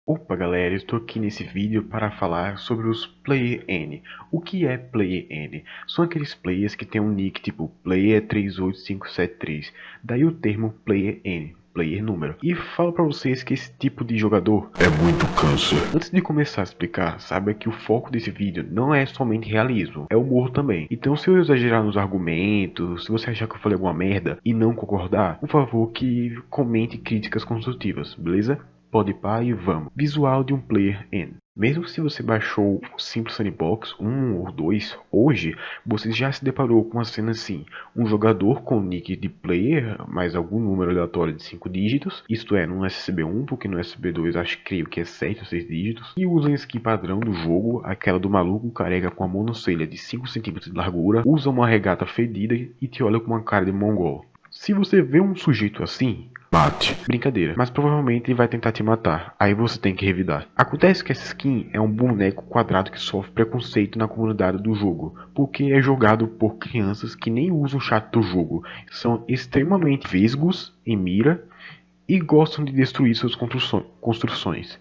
Opa galera, estou aqui nesse vídeo para falar sobre os Player N. O que é Player N? São aqueles players que tem um nick tipo Player38573, daí o termo Player N, player número. E falo para vocês que esse tipo de jogador é muito câncer. Antes de começar a explicar, saiba que o foco desse vídeo não é somente realismo, é humor também. Então se eu exagerar nos argumentos, se você achar que eu falei alguma merda e não concordar, por favor que comente críticas construtivas, beleza? Pode ir pá e vamos. Visual de um Player N. Mesmo se você baixou o Simple Sandbox 1 ou 2, hoje você já se deparou com uma cena assim: um jogador com nick de player, mais algum número aleatório de 5 dígitos, isto é, no SCB1, porque no SCB2 creio que é 7 ou 6 dígitos, e usa a skin padrão do jogo, aquela do maluco careca com a monocelha de 5 centímetros de largura, usa uma regata fedida e te olha com uma cara de mongol. Se você vê um sujeito assim, mate. Brincadeira, mas provavelmente ele vai tentar te matar, aí você tem que revidar. Acontece que essa skin é um boneco quadrado que sofre preconceito na comunidade do jogo, porque é jogado por crianças que nem usam o chat do jogo, são extremamente vesgos em mira e gostam de destruir suas construções.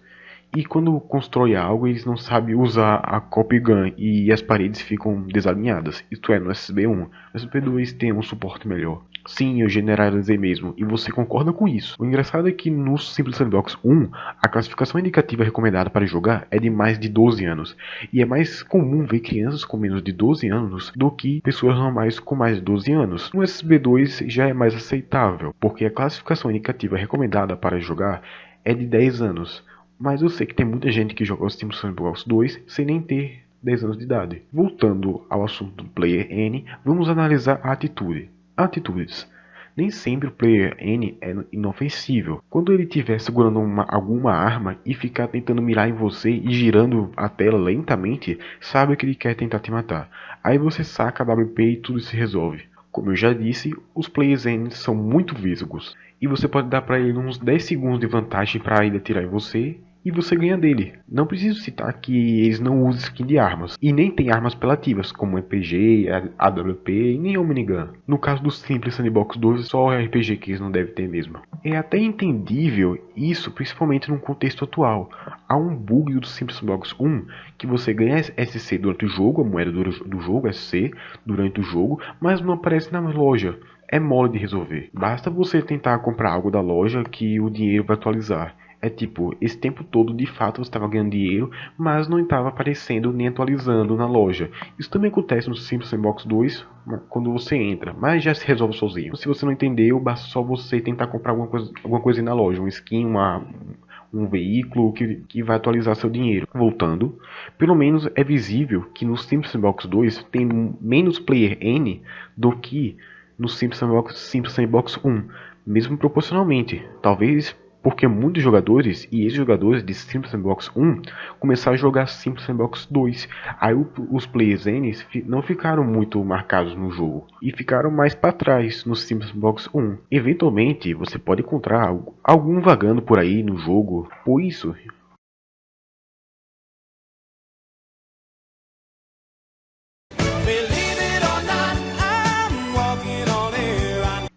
E quando constrói algo, eles não sabem usar a copy gun e as paredes ficam desalinhadas. Isto é, no SB1. No SB2 tem um suporte melhor. Sim, eu generalizei mesmo, e você concorda com isso. O engraçado é que no Simple Sandbox 1, a classificação indicativa recomendada para jogar é de mais de 12 anos. E é mais comum ver crianças com menos de 12 anos do que pessoas normais com mais de 12 anos. No SB2 já é mais aceitável, porque a classificação indicativa recomendada para jogar é de 10 anos. Mas eu sei que tem muita gente que joga o Simple Sandbox 2 sem nem ter 10 anos de idade. Voltando ao assunto do Player N, vamos analisar a atitude. Atitudes. Nem sempre o Player N é inofensível. Quando ele estiver segurando alguma arma e ficar tentando mirar em você e girando a tela lentamente, sabe que ele quer tentar te matar. Aí você saca a WP e tudo se resolve. Como eu já disse, os Players N são muito vesgos. E você pode dar para ele uns 10 segundos de vantagem para ele atirar em você e você ganha dele. Não preciso citar que eles não usam skin de armas, e nem tem armas apelativas, como RPG, AWP e nem o minigun. No caso do Simple Sandbox 2, só RPG que eles não devem ter mesmo. É até entendível isso, principalmente no contexto atual. Há um bug do Simple Sandbox 1, que você ganha SC durante o jogo, a moeda do jogo, SC, durante o jogo, mas não aparece na loja. É mole de resolver. Basta você tentar comprar algo da loja que o dinheiro vai atualizar. É tipo, esse tempo todo de fato você estava ganhando dinheiro, mas não estava aparecendo nem atualizando na loja. Isso também acontece no Simple Sandbox 2 quando você entra, mas já se resolve sozinho. Se você não entendeu, basta só você tentar comprar alguma coisa na loja, uma skin, um veículo que vai atualizar seu dinheiro. Voltando, pelo menos é visível que no Simple Sandbox 2 tem menos Player N do que no Simple Sandbox 1, mesmo proporcionalmente. Talvez porque muitos jogadores e ex-jogadores de Simple Sandbox 1 começaram a jogar Simple Sandbox 2. Aí os Players N não ficaram muito marcados no jogo e ficaram mais para trás no Simple Sandbox 1. Eventualmente você pode encontrar algum vagando por aí no jogo, por isso.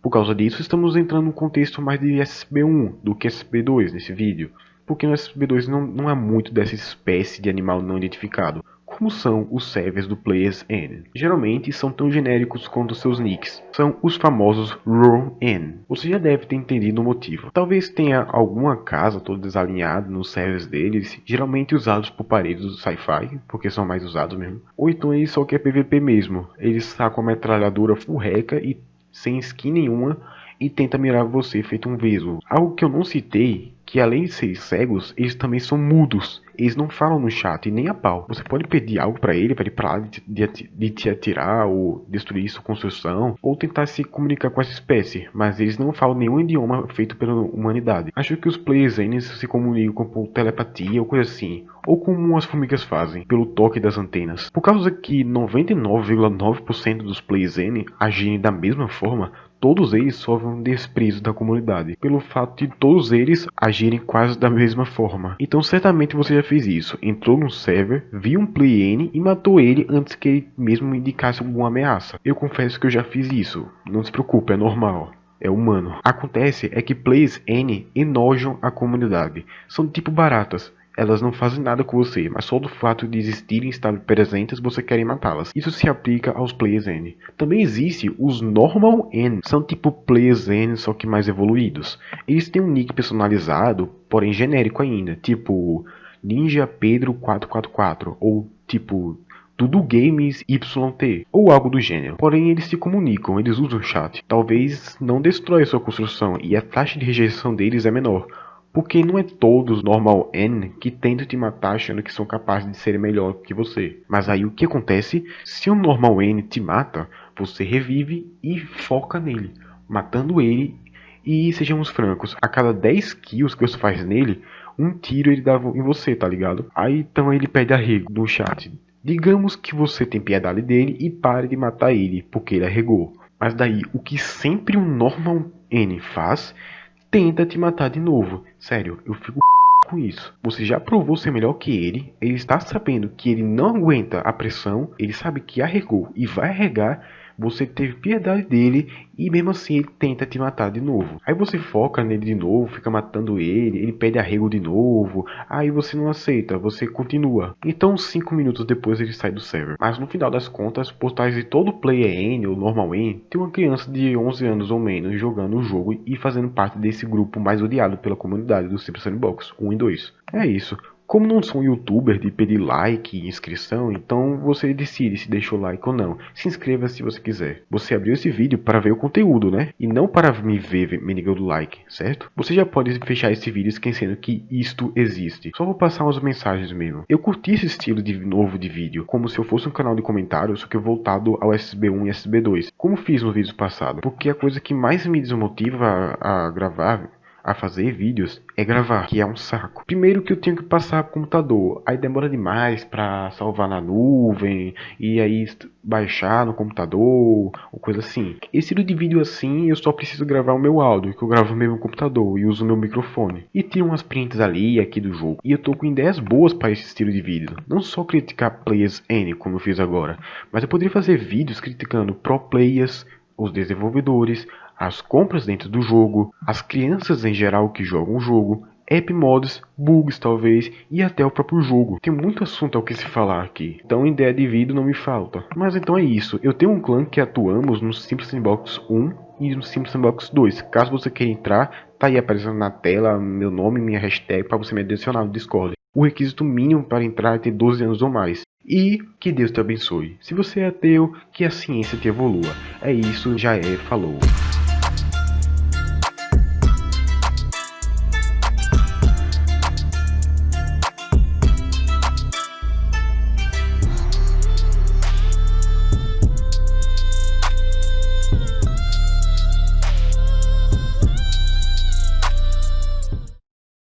Por causa disso, estamos entrando num contexto mais de SCP-1 do que SCP-2 nesse vídeo, porque no SCP-2 não há muito dessa espécie de animal não identificado, como são os servers do Players N. Geralmente são tão genéricos quanto seus nicks, são os famosos Raw N. Você já deve ter entendido o motivo. Talvez tenha alguma casa toda desalinhada nos servers deles, geralmente usados por paredes do sci-fi, porque são mais usados mesmo. Ou então eles só querem PVP mesmo, eles sacam a metralhadora furreca e sem skin nenhuma e tenta mirar você feito um vesgo. Algo que eu não citei, que além de serem cegos, eles também são mudos. Eles não falam no chat, nem a pau. Você pode pedir algo para ele parar de te atirar ou destruir sua construção, ou tentar se comunicar com essa espécie, mas eles não falam nenhum idioma feito pela humanidade. Acho que os players se comunicam por telepatia ou coisa assim, ou como as formigas fazem, pelo toque das antenas. Por causa que 99,9% dos players N agirem da mesma forma, todos eles sofrem um desprezo da comunidade, pelo fato de todos eles agirem quase da mesma forma. Então certamente você já fez isso, entrou num server, viu um player N e matou ele antes que ele mesmo me indicasse alguma ameaça. Eu confesso que eu já fiz isso, não se preocupe, é normal. É humano. Acontece é que players N enojam a comunidade. São tipo baratas. Elas não fazem nada com você, mas só do fato de existirem e estar presentes você quer matá-las. Isso se aplica aos players N. Também existe os normal N. São tipo players N, só que mais evoluídos. Eles têm um nick personalizado, porém genérico ainda. Tipo Ninja Pedro 444 ou tipo Tudo Games YT, ou algo do gênero. Porém, eles se comunicam, eles usam o chat. Talvez não destrói sua construção e a taxa de rejeição deles é menor. Porque não é todos normal N que tentam te matar achando que são capazes de ser melhor que você. Mas aí o que acontece? Se um normal N te mata, você revive e foca nele, matando ele. E sejamos francos, a cada 10 kills que você faz nele, um tiro ele dá em você, tá ligado? Aí então ele pede arrego no chat. Digamos que você tem piedade dele e pare de matar ele, porque ele arregou. Mas daí, o que sempre um normal N faz, tenta te matar de novo. Sério, eu fico com isso. Você já provou ser melhor que ele está sabendo que ele não aguenta a pressão, ele sabe que arregou e vai arregar, você teve piedade dele e mesmo assim ele tenta te matar de novo. Aí você foca nele de novo, fica matando ele pede arrego de novo, aí você não aceita, você continua. Então 5 minutos depois ele sai do server. Mas no final das contas, por trás de todo player N ou normal N, tem uma criança de 11 anos ou menos jogando o jogo e fazendo parte desse grupo mais odiado pela comunidade do Super Sandbox 1 e 2. É isso. Como não sou um youtuber de pedir like e inscrição, então você decide se deixa o like ou não. Se inscreva se você quiser. Você abriu esse vídeo para ver o conteúdo, né? E não para me ver mendigando like, certo? Você já pode fechar esse vídeo esquecendo que isto existe. Só vou passar umas mensagens mesmo. Eu curti esse estilo de novo de vídeo, como se eu fosse um canal de comentários, só que voltado ao SB1 e SB2, como fiz no vídeo passado. Porque a coisa que mais me desmotiva a gravar, a fazer vídeos, é gravar, que é um saco. Primeiro que eu tenho que passar pro computador, aí demora demais para salvar na nuvem, e aí baixar no computador, ou coisa assim. Esse estilo de vídeo assim, eu só preciso gravar o meu áudio, que eu gravo no meu computador, e uso o meu microfone. E tiro umas prints ali e aqui do jogo. E eu tô com ideias boas para esse estilo de vídeo. Não só criticar players N, como eu fiz agora, mas eu poderia fazer vídeos criticando pro players, os desenvolvedores, as compras dentro do jogo, as crianças em geral que jogam o jogo, app mods, bugs talvez, e até o próprio jogo. Tem muito assunto ao que se falar aqui, então ideia de vídeo não me falta. Mas então é isso, eu tenho um clã que atuamos no Simple Sandbox 1 e no Simple Sandbox 2. Caso você queira entrar, tá aí aparecendo na tela meu nome e minha hashtag para você me adicionar no Discord. O requisito mínimo para entrar é ter 12 anos ou mais. E que Deus te abençoe. Se você é ateu, que a ciência te evolua. É isso, já é, falou.